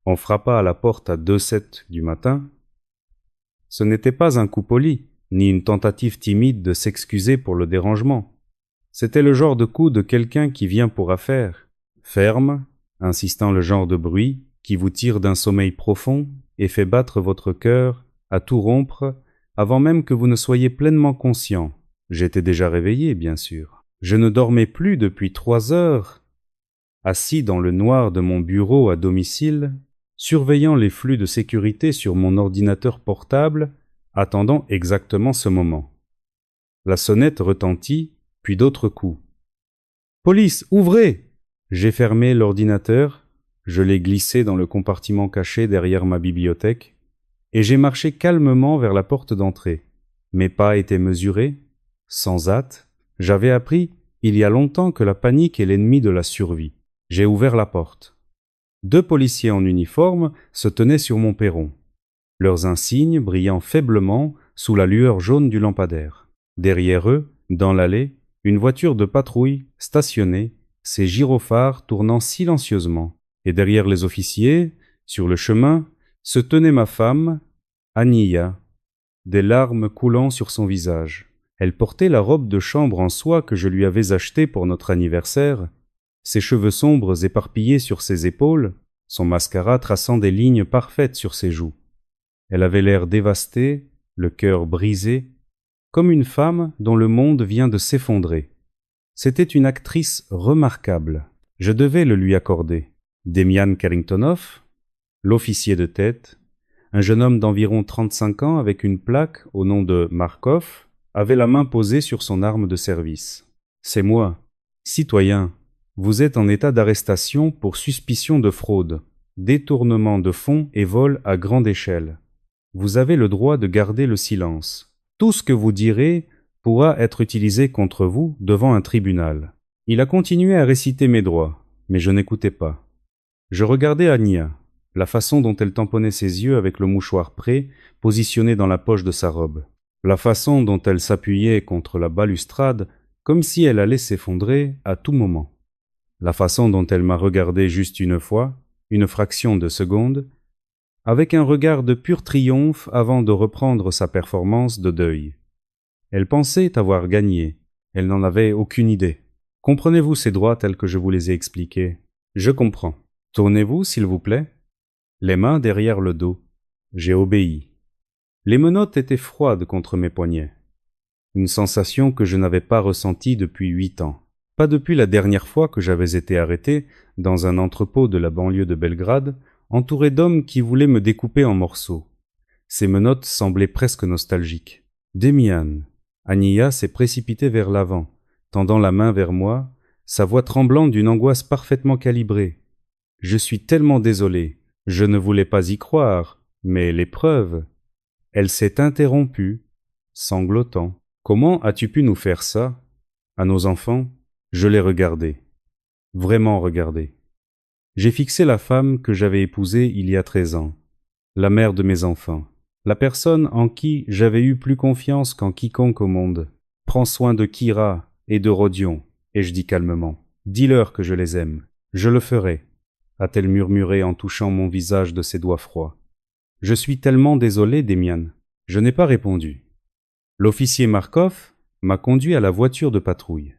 On frappa à la porte à 2h07 du matin. Ce n'était pas un coup poli, ni une tentative timide de s'excuser pour le dérangement. C'était le genre de coup de quelqu'un qui vient pour affaire, ferme, insistant le genre de bruit qui vous tire d'un sommeil profond et fait battre votre cœur à tout rompre avant même que vous ne soyez pleinement conscient. J'étais déjà réveillé, bien sûr. Je ne dormais plus depuis 3 heures, assis dans le noir de mon bureau à domicile, surveillant les flux de sécurité sur mon ordinateur portable, attendant exactement ce moment. La sonnette retentit, puis d'autres coups. « Police, ouvrez !» J'ai fermé l'ordinateur, je l'ai glissé dans le compartiment caché derrière ma bibliothèque, et j'ai marché calmement vers la porte d'entrée. Mes pas étaient mesurés, sans hâte. J'avais appris, il y a longtemps, que la panique est l'ennemi de la survie. J'ai ouvert la porte. 2 policiers en uniforme se tenaient sur mon perron, leurs insignes brillant faiblement sous la lueur jaune du lampadaire. Derrière eux, dans l'allée, une voiture de patrouille stationnée, ses gyrophares tournant silencieusement. Et derrière les officiers, sur le chemin, se tenait ma femme, Aniya, des larmes coulant sur son visage. Elle portait la robe de chambre en soie que je lui avais achetée pour notre anniversaire, ses cheveux sombres éparpillés sur ses épaules, son mascara traçant des lignes parfaites sur ses joues. Elle avait l'air dévastée, le cœur brisé, comme une femme dont le monde vient de s'effondrer. C'était une actrice remarquable. Je devais le lui accorder. Demian Carringtonov, l'officier de tête, un jeune homme d'environ 35 ans avec une plaque au nom de Markov, avait la main posée sur son arme de service. « C'est moi. Citoyen, vous êtes en état d'arrestation pour suspicion de fraude, détournement de fonds et vol à grande échelle. Vous avez le droit de garder le silence. Tout ce que vous direz pourra être utilisé contre vous devant un tribunal. » Il a continué à réciter mes droits, mais je n'écoutais pas. Je regardais Ania, la façon dont elle tamponnait ses yeux avec le mouchoir prêt, positionné dans la poche de sa robe. La façon dont elle s'appuyait contre la balustrade, comme si elle allait s'effondrer à tout moment. La façon dont elle m'a regardé juste une fois, une fraction de seconde, avec un regard de pur triomphe avant de reprendre sa performance de deuil. Elle pensait avoir gagné, elle n'en avait aucune idée. Comprenez-vous ces droits tels que je vous les ai expliqués? Je comprends. Tournez-vous, s'il vous plaît. Les mains derrière le dos. J'ai obéi. Les menottes étaient froides contre mes poignets. Une sensation que je n'avais pas ressentie depuis 8 ans. Pas depuis la dernière fois que j'avais été arrêté dans un entrepôt de la banlieue de Belgrade, entouré d'hommes qui voulaient me découper en morceaux. Ces menottes semblaient presque nostalgiques. Demian. Aniya s'est précipitée vers l'avant, tendant la main vers moi, sa voix tremblant d'une angoisse parfaitement calibrée. « Je suis tellement désolé. Je ne voulais pas y croire, mais les preuves... » Elle s'est interrompue, sanglotant. « Comment as-tu pu nous faire ça? À nos enfants ?» Je l'ai regardé. Vraiment regardé. J'ai fixé la femme que j'avais épousée il y a 13 ans, la mère de mes enfants, la personne en qui j'avais eu plus confiance qu'en quiconque au monde. « Prends soin de Kira et de Rodion, » et je dis calmement. « Dis-leur que je les aime. Je le ferai. » a-t-elle murmuré en touchant mon visage de ses doigts froids. « Je suis tellement désolé, Demian. » Je n'ai pas répondu. L'officier Markov m'a conduit à la voiture de patrouille.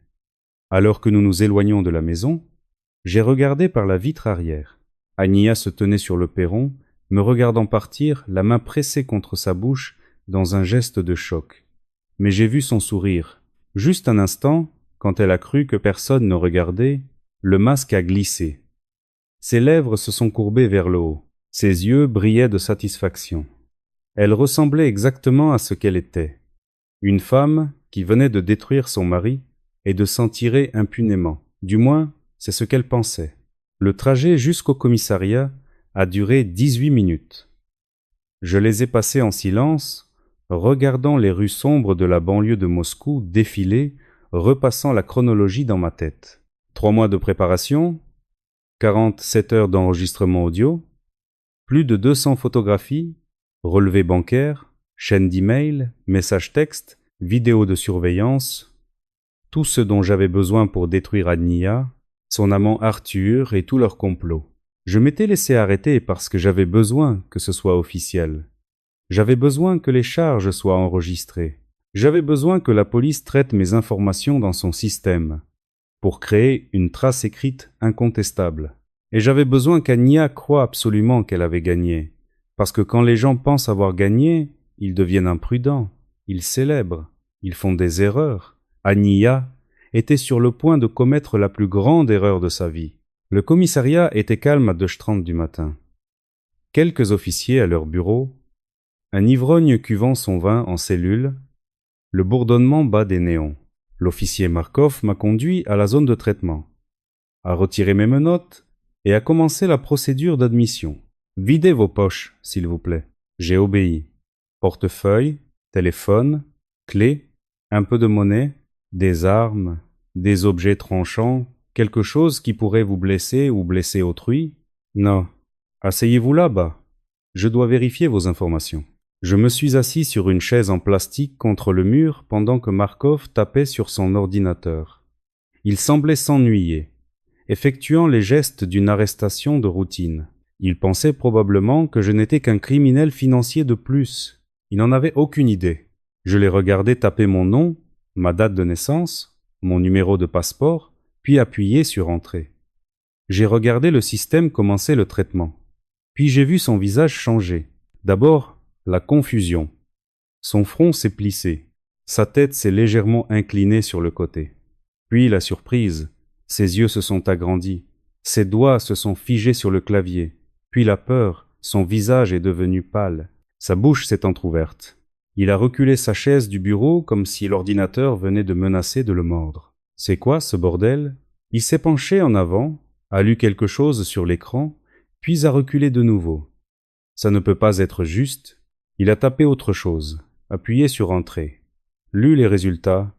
Alors que nous nous éloignions de la maison, j'ai regardé par la vitre arrière. Aniya se tenait sur le perron, me regardant partir, la main pressée contre sa bouche dans un geste de choc. Mais j'ai vu son sourire. Juste un instant, quand elle a cru que personne ne regardait, le masque a glissé. Ses lèvres se sont courbées vers le haut. Ses yeux brillaient de satisfaction. Elle ressemblait exactement à ce qu'elle était. Une femme qui venait de détruire son mari et de s'en tirer impunément. Du moins, c'est ce qu'elle pensait. Le trajet jusqu'au commissariat a duré 18 minutes. Je les ai passés en silence, regardant les rues sombres de la banlieue de Moscou défiler, repassant la chronologie dans ma tête. 3 mois de préparation, 47 heures d'enregistrement audio, plus de 200 photographies, relevés bancaires, chaînes d'email, messages textes, vidéos de surveillance, tout ce dont j'avais besoin pour détruire Aniya, son amant Arthur et tout leur complot. Je m'étais laissé arrêter parce que j'avais besoin que ce soit officiel. J'avais besoin que les charges soient enregistrées. J'avais besoin que la police traite mes informations dans son système, pour créer une trace écrite incontestable. Et j'avais besoin qu'Ania croie absolument qu'elle avait gagné, parce que quand les gens pensent avoir gagné, ils deviennent imprudents, ils célèbrent, ils font des erreurs. Ania était sur le point de commettre la plus grande erreur de sa vie. Le commissariat était calme à 2h30 du matin. Quelques officiers à leur bureau, un ivrogne cuvant son vin en cellule, le bourdonnement bas des néons. L'officier Markov m'a conduit à la zone de traitement, a retiré mes menottes et a commencé la procédure d'admission. Videz vos poches, s'il vous plaît. J'ai obéi. Portefeuille, téléphone, clé, un peu de monnaie, des armes, des objets tranchants, quelque chose qui pourrait vous blesser ou blesser autrui? Non. Asseyez-vous là-bas. Je dois vérifier vos informations. Je me suis assis sur une chaise en plastique contre le mur pendant que Markov tapait sur son ordinateur. Il semblait s'ennuyer, effectuant les gestes d'une arrestation de routine. Il pensait probablement que je n'étais qu'un criminel financier de plus. Il n'en avait aucune idée. Je l'ai regardé taper mon nom, ma date de naissance, mon numéro de passeport, puis appuyer sur Entrée. J'ai regardé le système commencer le traitement. Puis j'ai vu son visage changer. D'abord, la confusion. Son front s'est plissé. Sa tête s'est légèrement inclinée sur le côté. Puis la surprise. Ses yeux se sont agrandis. Ses doigts se sont figés sur le clavier. Puis la peur. Son visage est devenu pâle. Sa bouche s'est entr'ouverte. Il a reculé sa chaise du bureau comme si l'ordinateur venait de menacer de le mordre. C'est quoi ce bordel? Il s'est penché en avant, a lu quelque chose sur l'écran, puis a reculé de nouveau. Ça ne peut pas être juste. Il a tapé autre chose, appuyé sur Entrée, lu les résultats.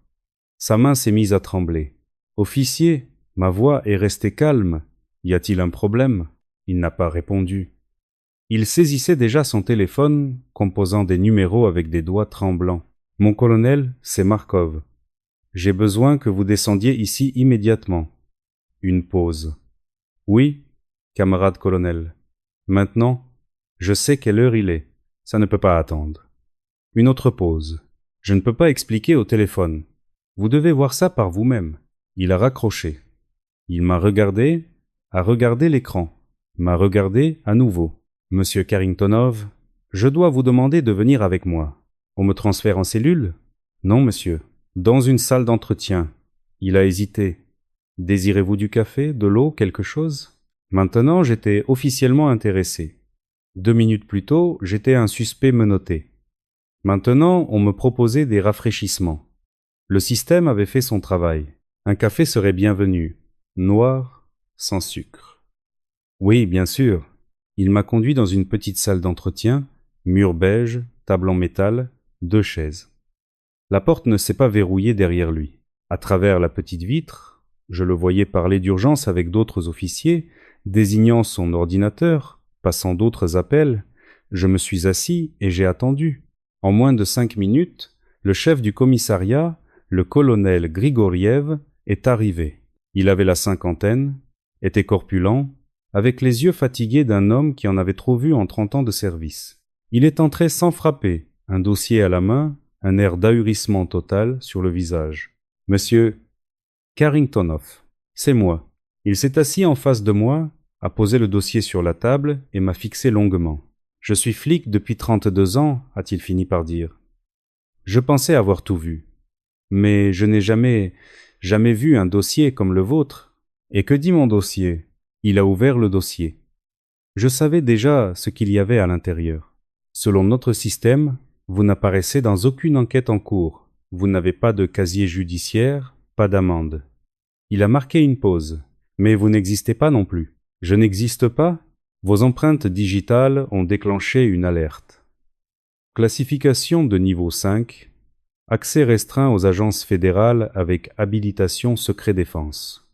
Sa main s'est mise à trembler. Officier, ma voix est restée calme. Y a-t-il un problème? Il n'a pas répondu. Il saisissait déjà son téléphone, composant des numéros avec des doigts tremblants. Mon colonel, c'est Markov. J'ai besoin que vous descendiez ici immédiatement. Une pause. Oui, camarade colonel. Maintenant, je sais quelle heure il est. Ça ne peut pas attendre. Une autre pause. Je ne peux pas expliquer au téléphone. Vous devez voir ça par vous-même. Il a raccroché. Il m'a regardé, a regardé l'écran, m'a regardé à nouveau. Monsieur Carringtonov, je dois vous demander de venir avec moi. On me transfère en cellule? Non, monsieur. Dans une salle d'entretien. Il a hésité. Désirez-vous du café, de l'eau, quelque chose? Maintenant, j'étais officiellement intéressé. 2 minutes plus tôt, j'étais un suspect menotté. Maintenant, on me proposait des rafraîchissements. Le système avait fait son travail. Un café serait bienvenu. Noir, sans sucre. Oui, bien sûr. Il m'a conduit dans une petite salle d'entretien, mur beige, table en métal, 2 chaises. La porte ne s'est pas verrouillée derrière lui. À travers la petite vitre, je le voyais parler d'urgence avec d'autres officiers, désignant son ordinateur, passant d'autres appels. Je me suis assis et j'ai attendu. En moins de 5 minutes, le chef du commissariat, le colonel Grigoriev, est arrivé. Il avait la cinquantaine, était corpulent, avec les yeux fatigués d'un homme qui en avait trop vu en 30 ans de service. Il est entré sans frapper, un dossier à la main, un air d'ahurissement total sur le visage. « Monsieur Carringtonov, c'est moi. » Il s'est assis en face de moi, a posé le dossier sur la table et m'a fixé longuement. « Je suis flic depuis 32 ans, a-t-il fini par dire. Je pensais avoir tout vu. Mais je n'ai jamais vu un dossier comme le vôtre. Et que dit mon dossier? Il a ouvert le dossier. Je savais déjà ce qu'il y avait à l'intérieur. Selon notre système, vous n'apparaissez dans aucune enquête en cours. Vous n'avez pas de casier judiciaire, pas d'amende. Il a marqué une pause. Mais vous n'existez pas non plus. Je n'existe pas? Vos empreintes digitales ont déclenché une alerte. Classification de niveau 5. Accès restreint aux agences fédérales avec habilitation secret défense.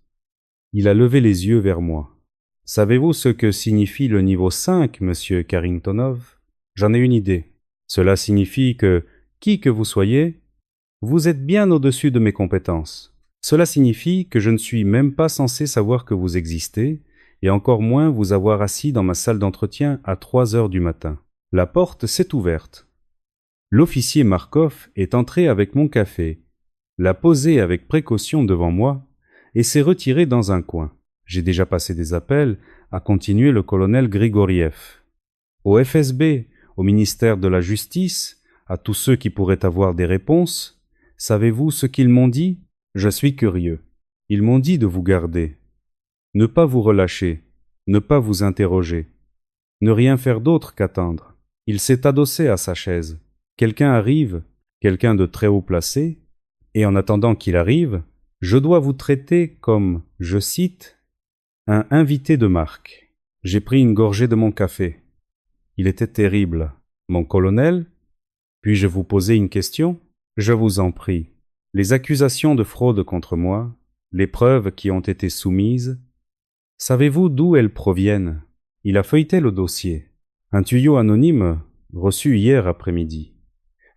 Il a levé les yeux vers moi. Savez-vous ce que signifie le niveau 5, monsieur Carringtonov? J'en ai une idée. Cela signifie que, qui que vous soyez, vous êtes bien au-dessus de mes compétences. Cela signifie que je ne suis même pas censé savoir que vous existez, et encore moins vous avoir assis dans ma salle d'entretien à 3 heures du matin. La porte s'est ouverte. L'officier Markov est entré avec mon café, l'a posé avec précaution devant moi, et s'est retiré dans un coin. J'ai déjà passé des appels, a continué le colonel Grigoriev. Au FSB, au ministère de la Justice, à tous ceux qui pourraient avoir des réponses, savez-vous ce qu'ils m'ont dit? Je suis curieux. Ils m'ont dit de vous garder, ne pas vous relâcher, ne pas vous interroger, ne rien faire d'autre qu'attendre. Il s'est adossé à sa chaise. Quelqu'un arrive, quelqu'un de très haut placé, et en attendant qu'il arrive, je dois vous traiter comme, je cite, un invité de marque. J'ai pris une gorgée de mon café. Il était terrible. Mon colonel, puis-je vous poser une question? Je vous en prie. Les accusations de fraude contre moi, les preuves qui ont été soumises, savez-vous d'où elles proviennent? Il a feuilleté le dossier. Un tuyau anonyme reçu hier après-midi.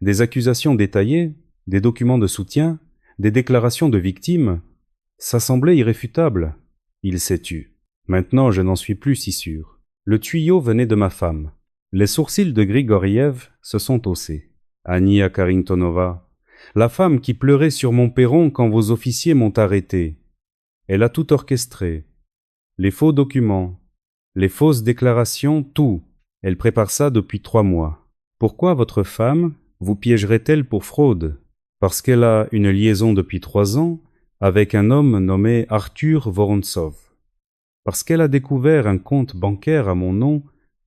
Des accusations détaillées, des documents de soutien, des déclarations de victimes. Ça semblait irréfutable. Il s'est tu. Maintenant, je n'en suis plus si sûr. Le tuyau venait de ma femme. Les sourcils de Grigoriev se sont haussés. Ania Karintonova, la femme qui pleurait sur mon perron quand vos officiers m'ont arrêté. Elle a tout orchestré. Les faux documents, les fausses déclarations, tout. Elle prépare ça depuis 3 mois. Pourquoi votre femme vous piégerait-elle pour fraude? Parce qu'elle a une liaison depuis 3 ans avec un homme nommé Arthur Vorontsov. Parce qu'elle a découvert un compte bancaire à mon nom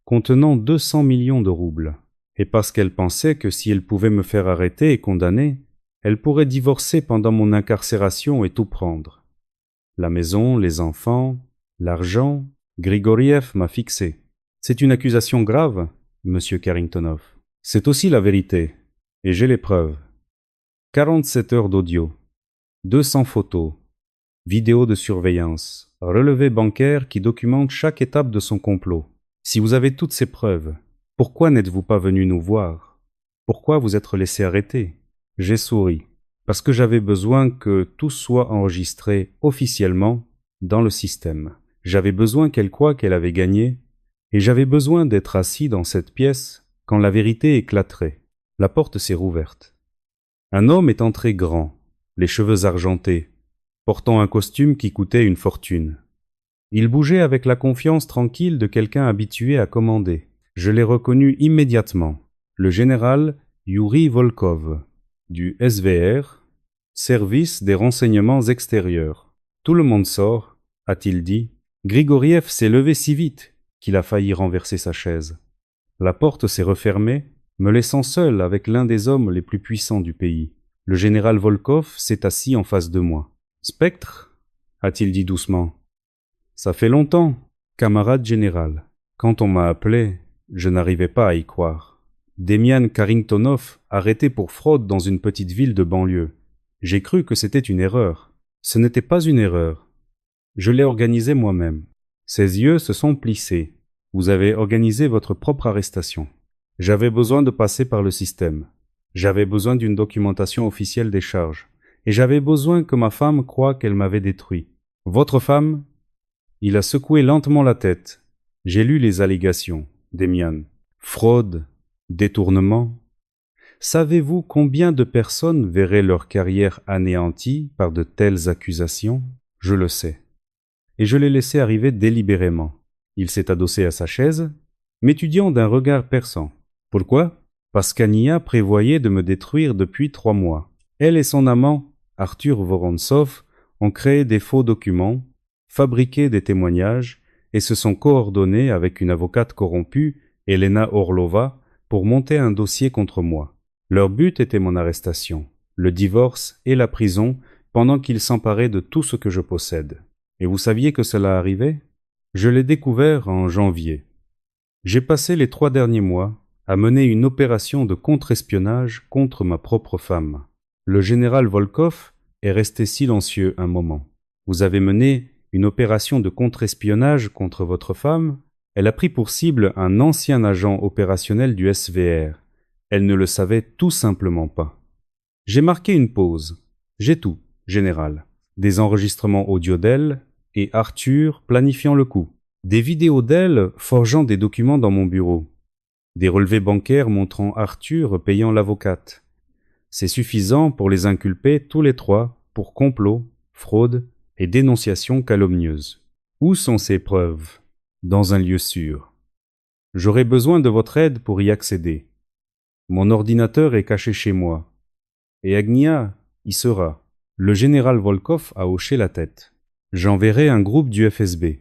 contenant 200 millions de roubles. Et parce qu'elle pensait que si elle pouvait me faire arrêter et condamner, elle pourrait divorcer pendant mon incarcération et tout prendre. La maison, les enfants, l'argent, Grigoriev m'a fixé. C'est une accusation grave, monsieur Karingtonov. C'est aussi la vérité, et j'ai les preuves. 47 heures d'audio, 200 photos, vidéos de surveillance, relevés bancaires qui documentent chaque étape de son complot. Si vous avez toutes ces preuves, pourquoi n'êtes-vous pas venu nous voir? Pourquoi vous être laissé arrêter? J'ai souri, parce que j'avais besoin que tout soit enregistré officiellement dans le système. J'avais besoin qu'elle croie qu'elle avait gagné, et j'avais besoin d'être assis dans cette pièce quand la vérité éclaterait. La porte s'est rouverte. Un homme est entré grand, les cheveux argentés, portant un costume qui coûtait une fortune. Il bougeait avec la confiance tranquille de quelqu'un habitué à commander. Je l'ai reconnu immédiatement, le général Yuri Volkov, du SVR, Service des renseignements extérieurs. Tout le monde sort, a-t-il dit. Grigoriev s'est levé si vite qu'il a failli renverser sa chaise. La porte s'est refermée, me laissant seul avec l'un des hommes les plus puissants du pays. Le général Volkov s'est assis en face de moi. « Spectre » a-t-il dit doucement. « Ça fait longtemps, camarade général. Quand on m'a appelé, je n'arrivais pas à y croire. Demian Karingtonov, arrêté pour fraude dans une petite ville de banlieue. J'ai cru que c'était une erreur. Ce n'était pas une erreur. Je l'ai organisé moi-même. » Ses yeux se sont plissés. « Vous avez organisé votre propre arrestation. » J'avais besoin de passer par le système. J'avais besoin d'une documentation officielle des charges. Et j'avais besoin que ma femme croie qu'elle m'avait détruit. Votre femme? Il a secoué lentement la tête. J'ai lu les allégations, Demian. Fraude, détournement. Savez-vous combien de personnes verraient leur carrière anéantie par de telles accusations? Je le sais. Et je l'ai laissé arriver délibérément. Il s'est adossé à sa chaise, m'étudiant d'un regard perçant. Pourquoi? Parce qu'Ania prévoyait de me détruire depuis 3 mois. Elle et son amant, Arthur Vorontsov, ont créé des faux documents, fabriqué des témoignages et se sont coordonnés avec une avocate corrompue, Elena Orlova, pour monter un dossier contre moi. Leur but était mon arrestation, le divorce et la prison pendant qu'ils s'emparaient de tout ce que je possède. Et vous saviez que cela arrivait? Je l'ai découvert en janvier. J'ai passé les 3 derniers mois à mener une opération de contre-espionnage contre ma propre femme. Le général Volkov est resté silencieux un moment. Vous avez mené une opération de contre-espionnage contre votre femme? Elle a pris pour cible un ancien agent opérationnel du SVR. Elle ne le savait tout simplement pas. J'ai marqué une pause. J'ai tout, général. Des enregistrements audio d'elle et Arthur planifiant le coup. Des vidéos d'elle forgeant des documents dans mon bureau. Des relevés bancaires montrant Arthur payant l'avocate. C'est suffisant pour les inculper tous les trois pour complot, fraude et dénonciation calomnieuse. Où sont ces preuves? Dans un lieu sûr. J'aurai besoin de votre aide pour y accéder. Mon ordinateur est caché chez moi. Et Agnia y sera. Le général Volkov a hoché la tête. J'enverrai un groupe du FSB.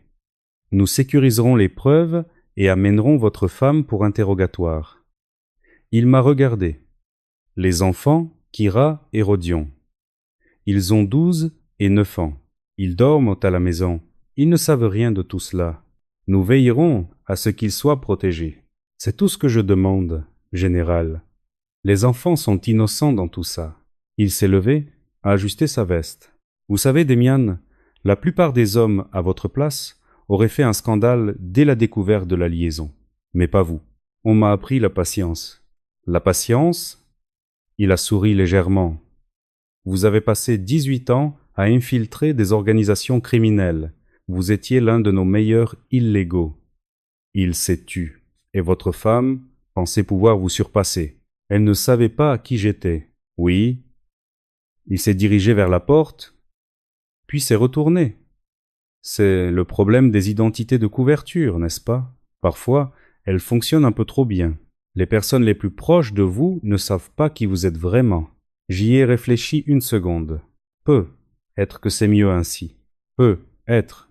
Nous sécuriserons les preuves et amènerons votre femme pour interrogatoire. Il m'a regardé. Les enfants, Kira et Rodion. Ils ont 12 et 9 ans. Ils dorment à la maison. Ils ne savent rien de tout cela. Nous veillerons à ce qu'ils soient protégés. C'est tout ce que je demande, général. Les enfants sont innocents dans tout ça. Il s'est levé, a ajusté sa veste. Vous savez, Demian, la plupart des hommes à votre place auraient fait un scandale dès la découverte de la liaison. Mais pas vous. On m'a appris la patience. La patience? Il a souri légèrement. Vous avez passé 18 ans à infiltrer des organisations criminelles. Vous étiez l'un de nos meilleurs illégaux. Il s'est tu. Et votre femme pensait pouvoir vous surpasser. Elle ne savait pas qui j'étais. Oui. Il s'est dirigé vers la porte, puis s'est retourné. C'est le problème des identités de couverture, n'est-ce pas? Parfois, elles fonctionnent un peu trop bien. Les personnes les plus proches de vous ne savent pas qui vous êtes vraiment. J'y ai réfléchi une seconde. Être que c'est mieux ainsi. Être.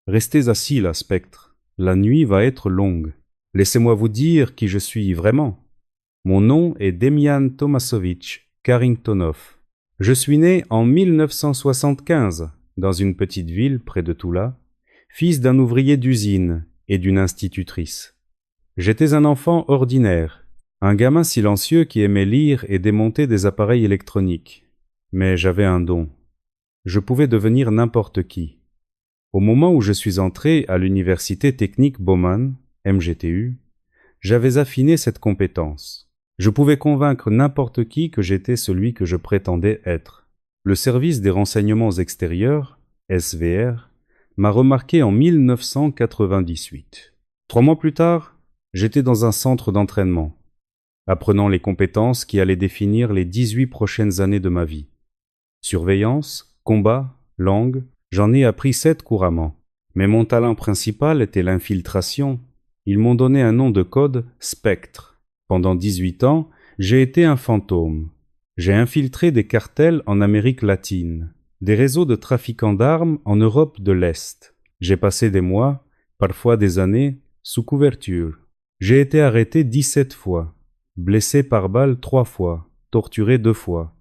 Restez assis là, spectre. La nuit va être longue. Laissez-moi vous dire qui je suis vraiment. Mon nom est Demian Tomasovitch Carringtonov. Je suis né en 1975 dans une petite ville près de Toula, fils d'un ouvrier d'usine et d'une institutrice. J'étais un enfant ordinaire, un gamin silencieux qui aimait lire et démonter des appareils électroniques. Mais j'avais un don. Je pouvais devenir n'importe qui. Au moment où je suis entré à l'Université technique Bauman, MGTU, j'avais affiné cette compétence. Je pouvais convaincre n'importe qui que j'étais celui que je prétendais être. Le service des renseignements extérieurs, SVR, m'a remarqué en 1998. 3 mois plus tard, j'étais dans un centre d'entraînement, apprenant les compétences qui allaient définir les 18 prochaines années de ma vie. Surveillance, combat, langue, j'en ai appris 7 couramment. Mais mon talent principal était l'infiltration. Ils m'ont donné un nom de code Spectre. Pendant 18 ans, j'ai été un fantôme. J'ai infiltré des cartels en Amérique latine, des réseaux de trafiquants d'armes en Europe de l'Est. J'ai passé des mois, parfois des années, sous couverture. J'ai été arrêté 17 fois, blessé par balle 3 fois, torturé 2 fois.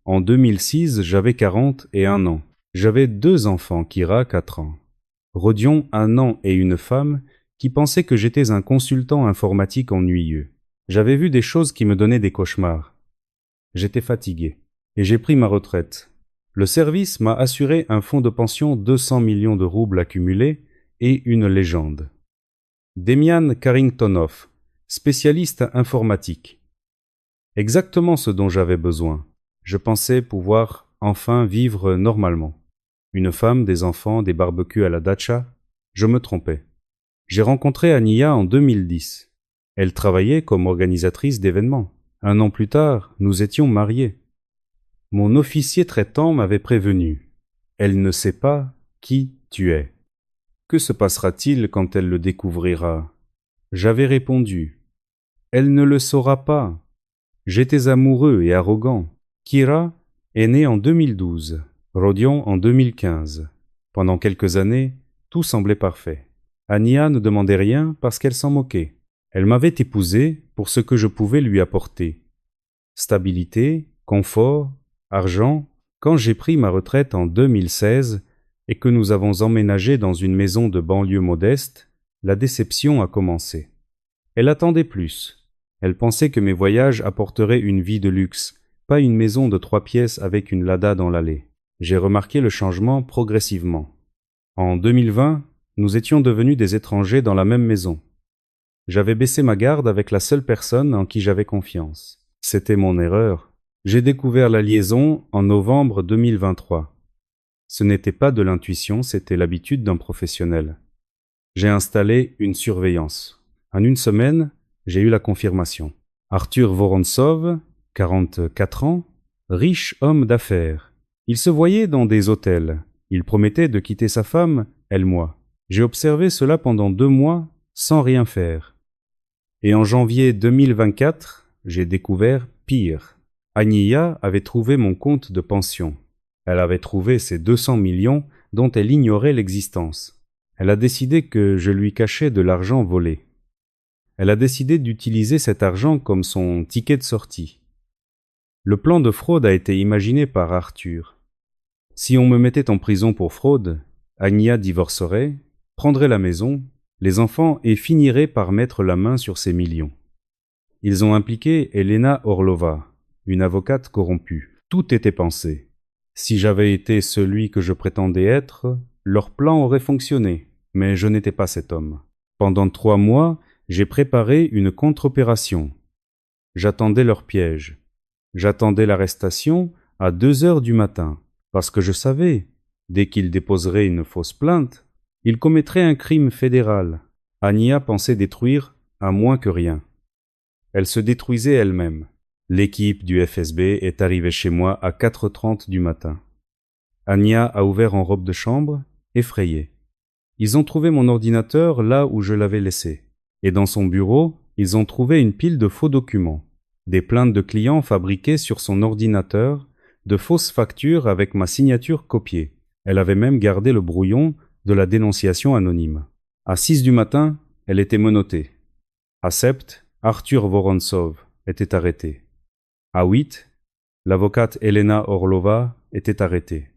En 2006, j'avais 41 ans. J'avais 2 enfants, Kira, 4 ans. Rodion, 1 an et une femme, qui pensaient que j'étais un consultant informatique ennuyeux. J'avais vu des choses qui me donnaient des cauchemars. J'étais fatigué, et j'ai pris ma retraite. Le service m'a assuré un fonds de pension 200 millions de roubles accumulés et une légende. Demian Carringtonov, spécialiste informatique. Exactement ce dont j'avais besoin. Je pensais pouvoir enfin vivre normalement. Une femme, des enfants, des barbecues à la datcha. Je me trompais. J'ai rencontré Ania en 2010. Elle travaillait comme organisatrice d'événements. 1 an plus tard, nous étions mariés. Mon officier traitant m'avait prévenu. Elle ne sait pas qui tu es. Que se passera-t-il quand elle le découvrira? J'avais répondu. Elle ne le saura pas. J'étais amoureux et arrogant. Kira est née en 2012, Rodion en 2015. Pendant quelques années, tout semblait parfait. Ania ne demandait rien parce qu'elle s'en moquait. Elle m'avait épousé pour ce que je pouvais lui apporter. Stabilité, confort, argent. Quand j'ai pris ma retraite en 2016 et que nous avons emménagé dans une maison de banlieue modeste, la déception a commencé. Elle attendait plus. Elle pensait que mes voyages apporteraient une vie de luxe, pas une maison de 3 pièces avec une lada dans l'allée. J'ai remarqué le changement progressivement. En 2020, nous étions devenus des étrangers dans la même maison. J'avais baissé ma garde avec la seule personne en qui j'avais confiance. C'était mon erreur. J'ai découvert la liaison en novembre 2023. Ce n'était pas de l'intuition, c'était l'habitude d'un professionnel. J'ai installé une surveillance. En une semaine, j'ai eu la confirmation. Arthur Vorontsov, 44 ans, riche homme d'affaires. Il se voyait dans des hôtels. Il promettait de quitter sa femme, elle moi. J'ai observé cela pendant 2 mois sans rien faire. Et en janvier 2024, j'ai découvert pire. Aniya avait trouvé mon compte de pension. Elle avait trouvé ces 200 millions dont elle ignorait l'existence. Elle a décidé que je lui cachais de l'argent volé. Elle a décidé d'utiliser cet argent comme son ticket de sortie. Le plan de fraude a été imaginé par Arthur. Si on me mettait en prison pour fraude, Aniya divorcerait, prendrait la maison, les enfants et finirait par mettre la main sur ces millions. Ils ont impliqué Elena Orlova, une avocate corrompue. Tout était pensé. Si j'avais été celui que je prétendais être, leur plan aurait fonctionné, mais je n'étais pas cet homme. Pendant 3 mois, j'ai préparé une contre-opération. J'attendais leur piège. J'attendais l'arrestation à 2 heures du matin, parce que je savais, dès qu'ils déposeraient une fausse plainte, ils commettraient un crime fédéral. Aniya pensait détruire à moins que rien. Elle se détruisait elle-même. L'équipe du FSB est arrivée chez moi à 4h30 du matin. Aniya a ouvert en robe de chambre, effrayée. Ils ont trouvé mon ordinateur là où je l'avais laissé. Et dans son bureau, ils ont trouvé une pile de faux documents. Des plaintes de clients fabriquées sur son ordinateur, de fausses factures avec ma signature copiée. Elle avait même gardé le brouillon de la dénonciation anonyme. À 6 du matin, elle était menottée. À 7, Arthur Vorontsov était arrêté. À 8, l'avocate Elena Orlova était arrêtée.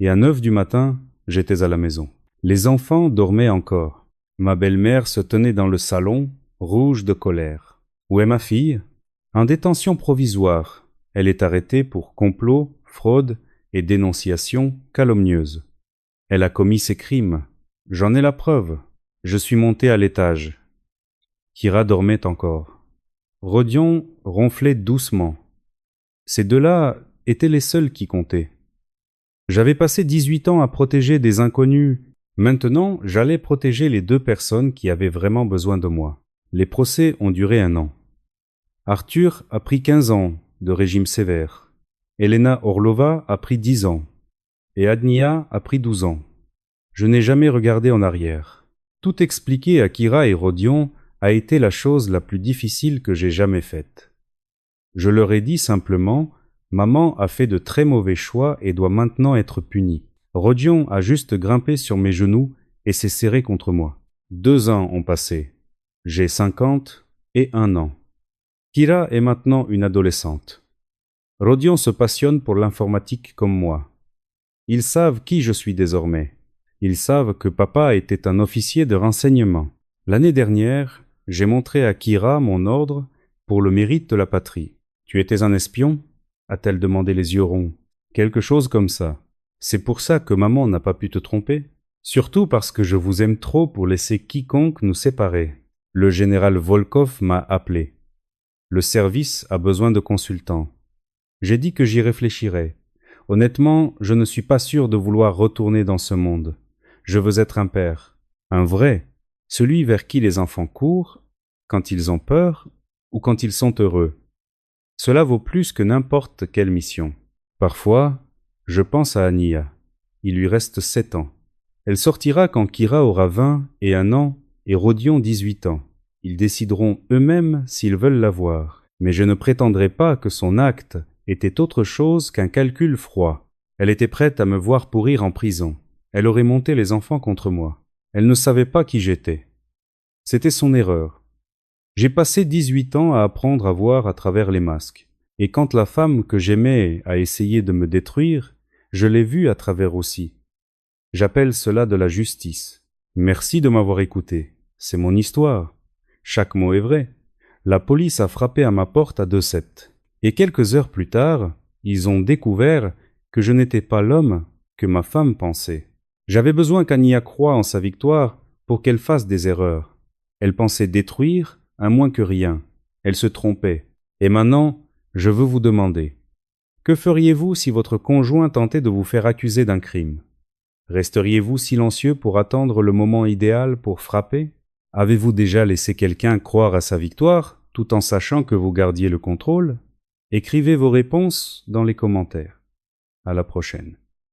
Et à 9 du matin, j'étais à la maison. Les enfants dormaient encore. Ma belle-mère se tenait dans le salon, rouge de colère. Où est ma fille? En détention provisoire. Elle est arrêtée pour complot, fraude et dénonciation calomnieuse. Elle a commis ces crimes. J'en ai la preuve. Je suis monté à l'étage. Kira dormait encore. Rodion ronflait doucement. Ces 2-là étaient les seuls qui comptaient. J'avais passé 18 ans à protéger des inconnus. Maintenant, j'allais protéger les 2 personnes qui avaient vraiment besoin de moi. Les procès ont duré 1 an. Arthur a pris 15 ans de régime sévère. Elena Orlova a pris 10 ans. Et Aniya a pris 12 ans. Je n'ai jamais regardé en arrière. Tout expliquer à Kira et Rodion a été la chose la plus difficile que j'ai jamais faite. Je leur ai dit simplement, maman a fait de très mauvais choix et doit maintenant être punie. Rodion a juste grimpé sur mes genoux et s'est serré contre moi. 2 ans ont passé. J'ai 50 et 1 an. Kira est maintenant une adolescente. Rodion se passionne pour l'informatique comme moi. Ils savent qui je suis désormais. Ils savent que papa était un officier de renseignement. L'année dernière, j'ai montré à Kira mon ordre pour le mérite de la patrie. Tu étais un espion? A-t-elle demandé les yeux ronds. Quelque chose comme ça. C'est pour ça que maman n'a pas pu te tromper. Surtout parce que je vous aime trop pour laisser quiconque nous séparer. Le général Volkov m'a appelé. Le service a besoin de consultants. J'ai dit que j'y réfléchirais. Honnêtement, je ne suis pas sûr de vouloir retourner dans ce monde. Je veux être un père. Un vrai. Celui vers qui les enfants courent, quand ils ont peur ou quand ils sont heureux. Cela vaut plus que n'importe quelle mission. Parfois, je pense à Aniya. Il lui reste 7 ans. Elle sortira quand Kira aura 20 et 1 an et Rodion 18 ans. Ils décideront eux-mêmes s'ils veulent la voir. Mais je ne prétendrai pas que son acte était autre chose qu'un calcul froid. Elle était prête à me voir pourrir en prison. Elle aurait monté les enfants contre moi. Elle ne savait pas qui j'étais. C'était son erreur. J'ai passé 18 ans à apprendre à voir à travers les masques. Et quand la femme que j'aimais a essayé de me détruire, je l'ai vue à travers aussi. J'appelle cela de la justice. Merci de m'avoir écouté. C'est mon histoire. Chaque mot est vrai. La police a frappé à ma porte à 2-7. Et quelques heures plus tard, ils ont découvert que je n'étais pas l'homme que ma femme pensait. J'avais besoin qu'Aniya croie en sa victoire pour qu'elle fasse des erreurs. Elle pensait détruire à moins que rien. Elle se trompait. Et maintenant, je veux vous demander, que feriez-vous si votre conjoint tentait de vous faire accuser d'un crime? Resteriez-vous silencieux pour attendre le moment idéal pour frapper? Avez-vous déjà laissé quelqu'un croire à sa victoire, tout en sachant que vous gardiez le contrôle? Écrivez vos réponses dans les commentaires. À la prochaine.